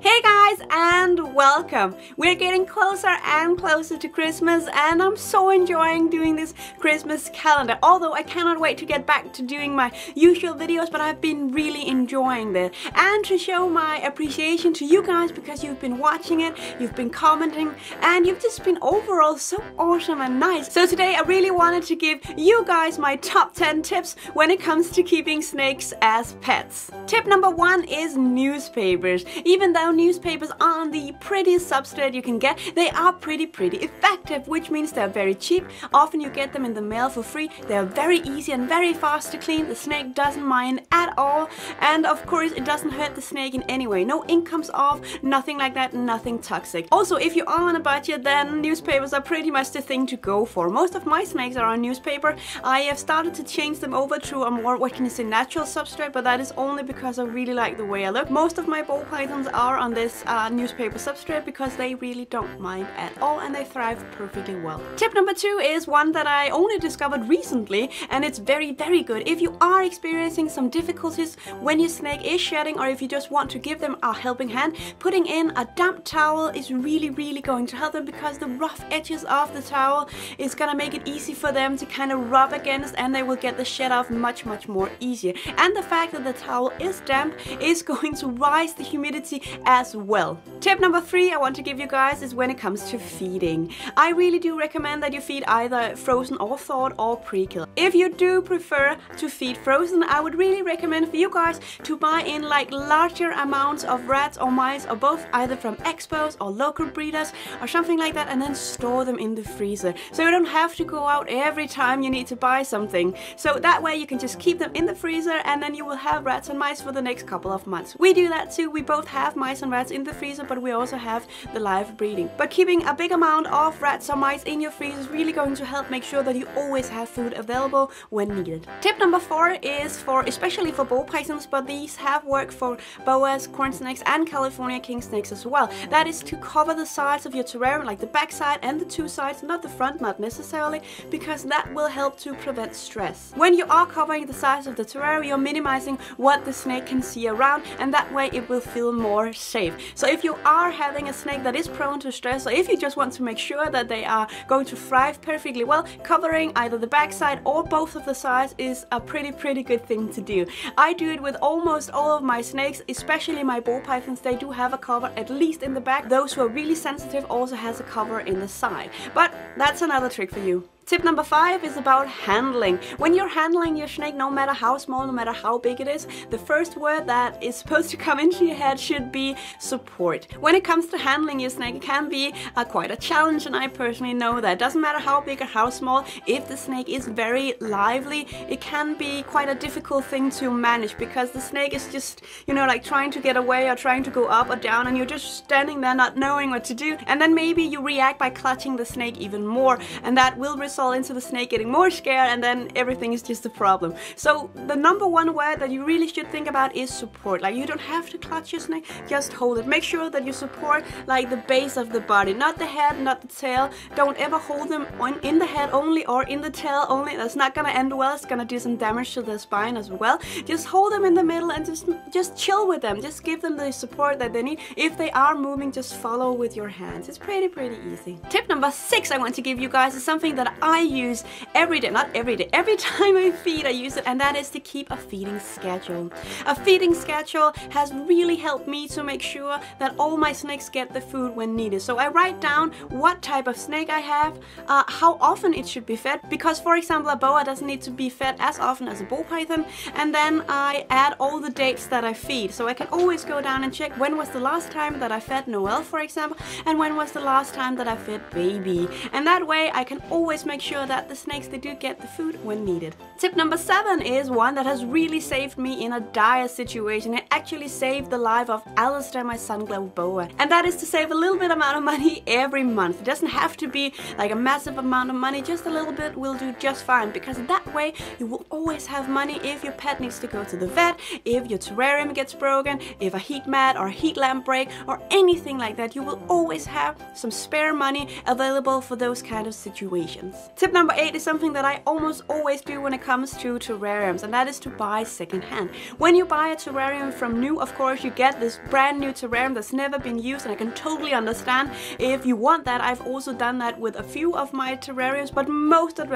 Hey guys, and welcome! We're getting closer and closer to Christmas, and I'm so enjoying doing this Christmas calendar. Although I cannot wait to get back to doing my usual videos, but I've been really enjoying this. And to show my appreciation to you guys, because you've been watching it, you've been commenting, and you've just been overall so awesome and nice. So today I really wanted to give you guys my top 10 tips when it comes to keeping snakes as pets. Tip number 1 is newspapers. Even though newspapers aren't the prettiest substrate you can get, they are pretty effective, which means they're very cheap. Often you get them in the mail for free. They're very easy and very fast to clean. The snake doesn't mind at all, and of course it doesn't hurt the snake in any way. No ink comes off, nothing like that, nothing toxic. Also, if you are on a budget, then newspapers are pretty much the thing to go for. Most of my snakes are on newspaper. I have started to change them over to a more, what can you say, natural substrate, but that is only because I really like the way I look. Most of my ball pythons are on this newspaper substrate because they really don't mind at all and they thrive perfectly well. Tip number 2 is one that I only discovered recently, and it's very good. If you are experiencing some difficulties when your snake is shedding, or if you just want to give them a helping hand, putting in a damp towel is really going to help them, because the rough edges of the towel is gonna make it easy for them to kind of rub against, and they will get the shed off much more easier. And the fact that the towel is damp is going to rise the humidity as well. Tip number 3 I want to give you guys is when it comes to feeding. I really do recommend that you feed either frozen or thawed or pre-killed. If you do prefer to feed frozen, I would really recommend for you guys to buy in like larger amounts of rats or mice or both, either from expos or local breeders or something like that, and then store them in the freezer. So you don't have to go out every time you need to buy something. So that way you can just keep them in the freezer, and then you will have rats and mice for the next couple of months. We do that too. We both have mice and rats in the freezer, but we also have the live breeding. But keeping a big amount of rats or mice in your freezer is really going to help make sure that you always have food available when needed. Tip number 4 is especially for ball pythons, but these have worked for boas, corn snakes, and California king snakes as well. That is to cover the sides of your terrarium, like the back side and the 2 sides, not the front, not necessarily, because that will help to prevent stress. When you are covering the sides of the terrarium, you're minimizing what the snake can see around, and that way it will feel more safe. So if you are having a snake that is prone to stress, or if you just want to make sure that they are going to thrive perfectly well, covering either the back side or both of the sides is a pretty good thing to do. I do it with almost all of my snakes, especially my ball pythons. They do have a cover at least in the back. Those who are really sensitive also has a cover in the side. But that's another trick for you. Tip number 5 is about handling. When you're handling your snake, no matter how small, no matter how big it is, the first word that is supposed to come into your head should be support. When it comes to handling your snake, it can be quite a challenge, and I personally know that. It doesn't matter how big or how small. If the snake is very lively, it can be quite a difficult thing to manage, because the snake is just, you know, like trying to get away or trying to go up or down, and you're just standing there not knowing what to do. And then maybe you react by clutching the snake even more, and that will result into the snake getting more scared, and then everything is just a problem. So the number 1 word that you really should think about is support. Like, you don't have to clutch your snake, just hold it. Make sure that you support like the base of the body, not the head, not the tail. Don't ever hold them in the head only or in the tail only. That's not gonna end well. It's gonna do some damage to the spine as well. Just hold them in the middle and just chill with them. Just give them the support that they need. If they are moving, just follow with your hands. It's pretty easy. Tip number 6 I want to give you guys is something that I use every day, not every day, every time I feed I use it, and that is to keep a feeding schedule. A feeding schedule has really helped me to make sure that all my snakes get the food when needed. So I write down what type of snake I have, how often it should be fed, because for example a boa doesn't need to be fed as often as a ball python, and then I add all the dates that I feed, so I can always go down and check when was the last time that I fed Noel, for example, and when was the last time that I fed Baby, and that way I can always make sure that the snakes, they do get the food when needed. Tip number 7 is one that has really saved me in a dire situation. It actually saved the life of Alistair, my sun-glow boa, and that is to save a little bit amount of money every month. It doesn't have to be like a massive amount of money, just a little bit will do just fine, because that way you will always have money if your pet needs to go to the vet, if your terrarium gets broken, if a heat mat or a heat lamp break or anything like that. You will always have some spare money available for those kind of situations. Christmas. Tip number 8 is something that I almost always do when it comes to terrariums, and that is to buy secondhand. When you buy a terrarium from new, of course you get this brand new terrarium that's never been used, and I can totally understand if you want that. I've also done that with a few of my terrariums, but most of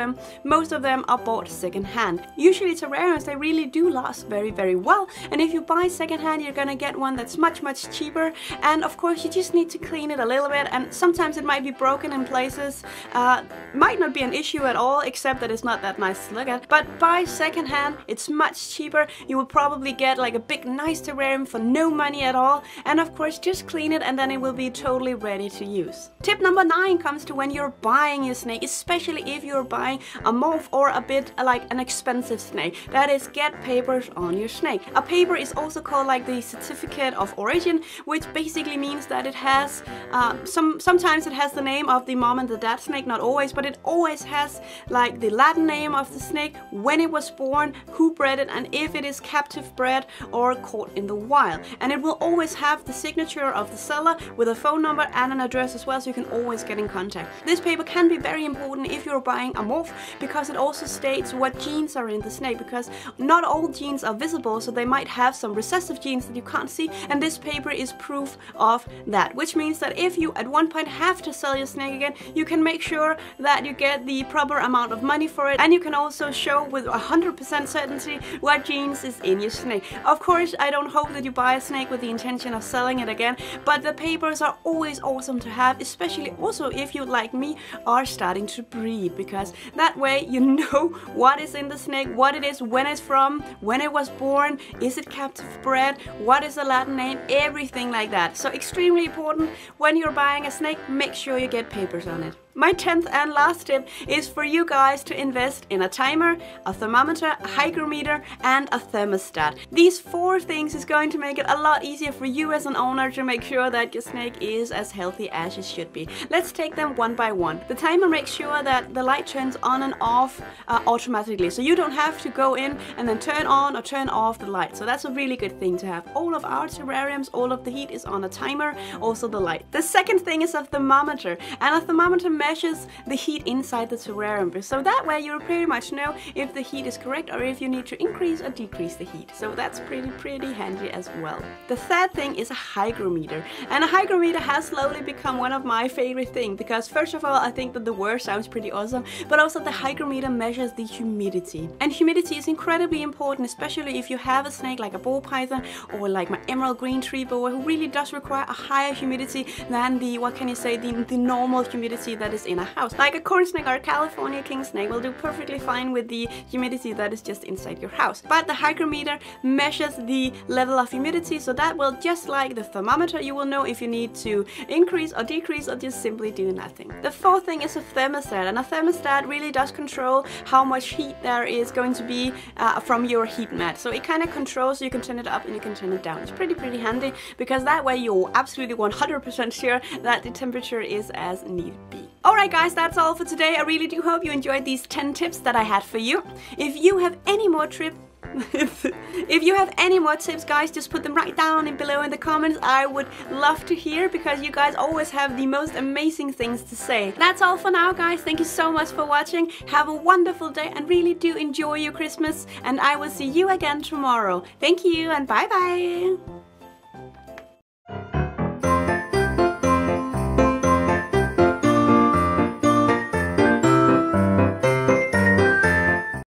them are bought secondhand. Usually terrariums, they really do last very, very well, and if you buy secondhand, you're gonna get one that's much, much cheaper. And of course you just need to clean it a little bit, and sometimes it might be broken in places. Might not be an issue at all, except that it's not that nice to look at. But buy secondhand, it's much cheaper. You will probably get like a big nice terrarium for no money at all, and of course just clean it and then it will be totally ready to use. Tip number 9 comes to when you're buying your snake, especially if you're buying a morph or a bit like an expensive snake. That is, get papers on your snake. A paper is also called like the certificate of origin, which basically means that it has sometimes it has the name of the mom and the dad snake, not always, but it always has like the Latin name of the snake, when it was born, who bred it, and if it is captive bred or caught in the wild. And it will always have the signature of the seller with a phone number and an address as well, so you can always get in contact. This paper can be very important if you're buying a morph, because it also states what genes are in the snake, because not all genes are visible, so they might have some recessive genes that you can't see, and this paper is proof of that, which means that if you at one point have to sell your snake again, you can make sure that you get the proper amount of money for it, and you can also show with 100% certainty what genes is in your snake. Of course, I don't hope that you buy a snake with the intention of selling it again, but the papers are always awesome to have, especially also if you, like me, are starting to breed, because that way you know what is in the snake, what it is, when it's from, when it was born, is it captive bred, what is the Latin name, everything like that. So extremely important when you're buying a snake, make sure you get papers on it. My 10th and last tip is for you guys to invest in a timer, a thermometer, a hygrometer, and a thermostat. These 4 things is going to make it a lot easier for you as an owner to make sure that your snake is as healthy as it should be. Let's take them one by one. The timer makes sure that the light turns on and off automatically, so you don't have to go in and then turn on or turn off the light. So that's a really good thing to have. All of our terrariums, all of the heat is on a timer, also the light. The second thing is a thermometer, and a thermometer measures the heat inside the terrarium, so that way you pretty much know if the heat is correct or if you need to increase or decrease the heat. So that's pretty handy as well. The third thing is a hygrometer, and a hygrometer has slowly become one of my favorite things, because first of all, I think that the word sounds pretty awesome, but also the hygrometer measures the humidity, and humidity is incredibly important, especially if you have a snake like a ball python or like my emerald green tree boa, who really does require a higher humidity than the, what can you say, the normal humidity that is in a house. Like a corn snake or a California king snake will do perfectly fine with the humidity that is just inside your house. But the hygrometer measures the level of humidity, so that will, just like the thermometer, you will know if you need to increase or decrease or just simply do nothing. The fourth thing is a thermostat, and a thermostat really does control how much heat there is going to be from your heat mat. So it kind of controls, so you can turn it up and you can turn it down. It's pretty handy, because that way you're absolutely 100% sure that the temperature is as need be. Alright guys, that's all for today. I really do hope you enjoyed these 10 tips that I had for you. If you have any more if you have any more tips, guys, just put them right down below in the comments. I would love to hear, because you guys always have the most amazing things to say. That's all for now, guys. Thank you so much for watching. Have a wonderful day and really do enjoy your Christmas, and I will see you again tomorrow. Thank you and bye bye.